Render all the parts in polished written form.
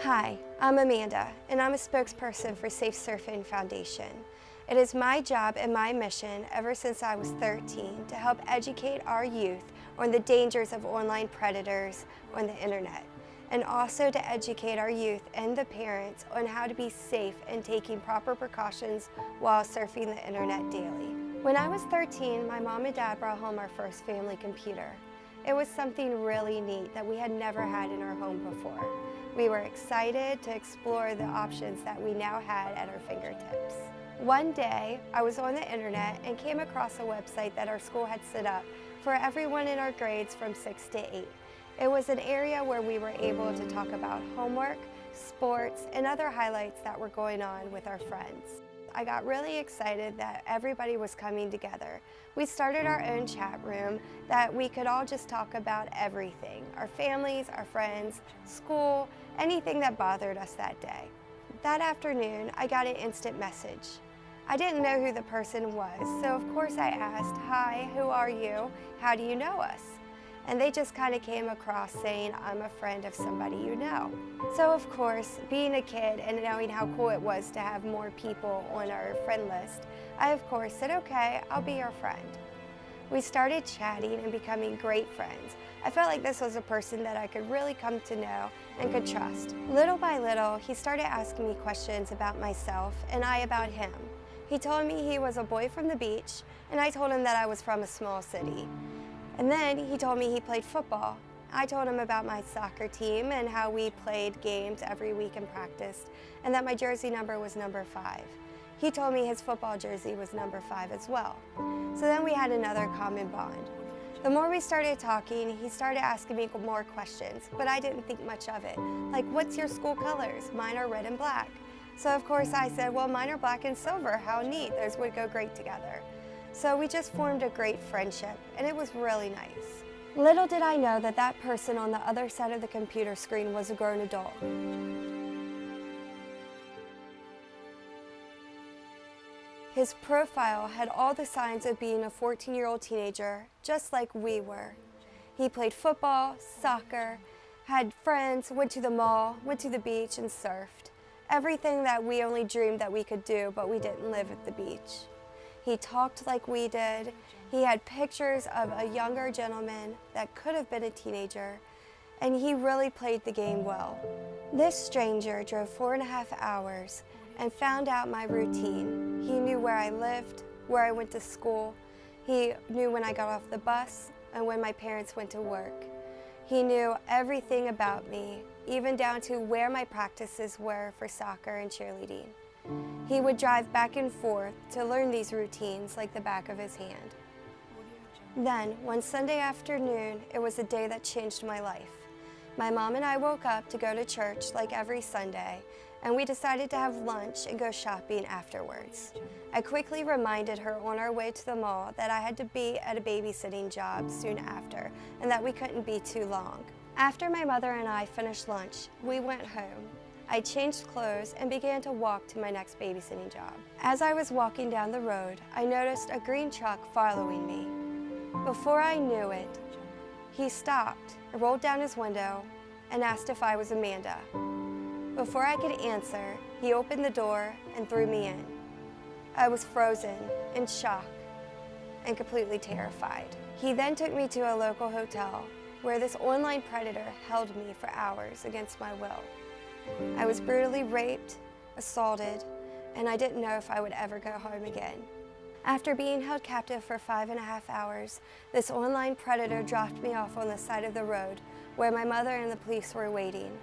Hi, I'm Amanda, and I'm a spokesperson for Safe Surfing Foundation. It is my job and my mission ever since I was 13 to help educate our youth on the dangers of online predators on the internet, and also to educate our youth and the parents on how to be safe and taking proper precautions while surfing the internet daily. When I was 13, my mom and dad brought home our first family computer. It was something really neat that we had never had in our home before. We were excited to explore the options that we now had at our fingertips. One day, I was on the internet and came across a website that our school had set up for everyone in our grades from 6 to 8. It was an area where we were able to talk about homework, sports, and other highlights that were going on with our friends. I got really excited that everybody was coming together. We started our own chat room that we could all just talk about everything, our families, our friends, school, anything that bothered us that day. That afternoon, I got an instant message. I didn't know who the person was, so of course I asked, "Hi, who are you? How do you know us?" And they just kind of came across saying, "I'm a friend of somebody you know." So of course, being a kid and knowing how cool it was to have more people on our friend list, I of course said, "Okay, I'll be your friend." We started chatting and becoming great friends. I felt like this was a person that I could really come to know and could trust. Little by little, he started asking me questions about myself and I about him. He told me he was a boy from the beach, and I told him that I was from a small city. And then he told me he played football. I told him about my soccer team and how we played games every week and practiced, and that my jersey number was number 5. He told me his football jersey was number 5 as well. So then we had another common bond. The more we started talking, he started asking me more questions, but I didn't think much of it. Like, "What's your school colors?" "Mine are red and black." So of course I said, "Well, mine are black and silver. How neat. Those would go great together." So we just formed a great friendship, and it was really nice. Little did I know that that person on the other side of the computer screen was a grown adult. His profile had all the signs of being a 14-year-old teenager, just like we were. He played football, soccer, had friends, went to the mall, went to the beach, and surfed. Everything that we only dreamed that we could do, but we didn't live at the beach. He talked like we did. He had pictures of a younger gentleman that could have been a teenager, and he really played the game well. This stranger drove 4.5 hours and found out my routine. He knew where I lived, where I went to school. He knew when I got off the bus and when my parents went to work. He knew everything about me, even down to where my practices were for soccer and cheerleading. He would drive back and forth to learn these routines like the back of his hand. Then, one Sunday afternoon, it was a day that changed my life. My mom and I woke up to go to church like every Sunday, and we decided to have lunch and go shopping afterwards. I quickly reminded her on our way to the mall that I had to be at a babysitting job soon after, and that we couldn't be too long. After my mother and I finished lunch, we went home. I changed clothes and began to walk to my next babysitting job. As I was walking down the road, I noticed a green truck following me. Before I knew it, he stopped, rolled down his window, and asked if I was Amanda. Before I could answer, he opened the door and threw me in. I was frozen, in shock, and completely terrified. He then took me to a local hotel where this online predator held me for hours against my will. I was brutally raped, assaulted, and I didn't know if I would ever go home again. After being held captive for 5.5 hours, this online predator dropped me off on the side of the road where my mother and the police were waiting.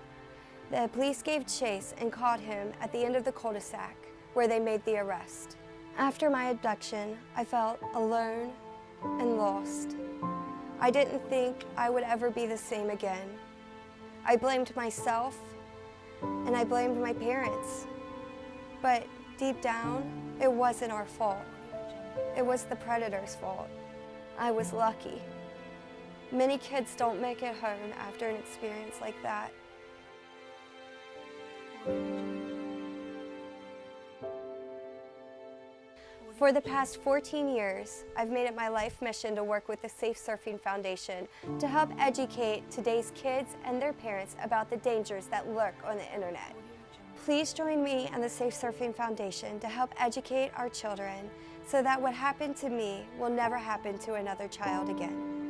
The police gave chase and caught him at the end of the cul-de-sac where they made the arrest. After my abduction, I felt alone and lost. I didn't think I would ever be the same again. I blamed myself, and I blamed my parents. But deep down, it wasn't our fault. It was the predator's fault. I was lucky. Many kids don't make it home after an experience like that. For the past 14 years, I've made it my life mission to work with the Safe Surfing Foundation to help educate today's kids and their parents about the dangers that lurk on the internet. Please join me and the Safe Surfing Foundation to help educate our children so that what happened to me will never happen to another child again.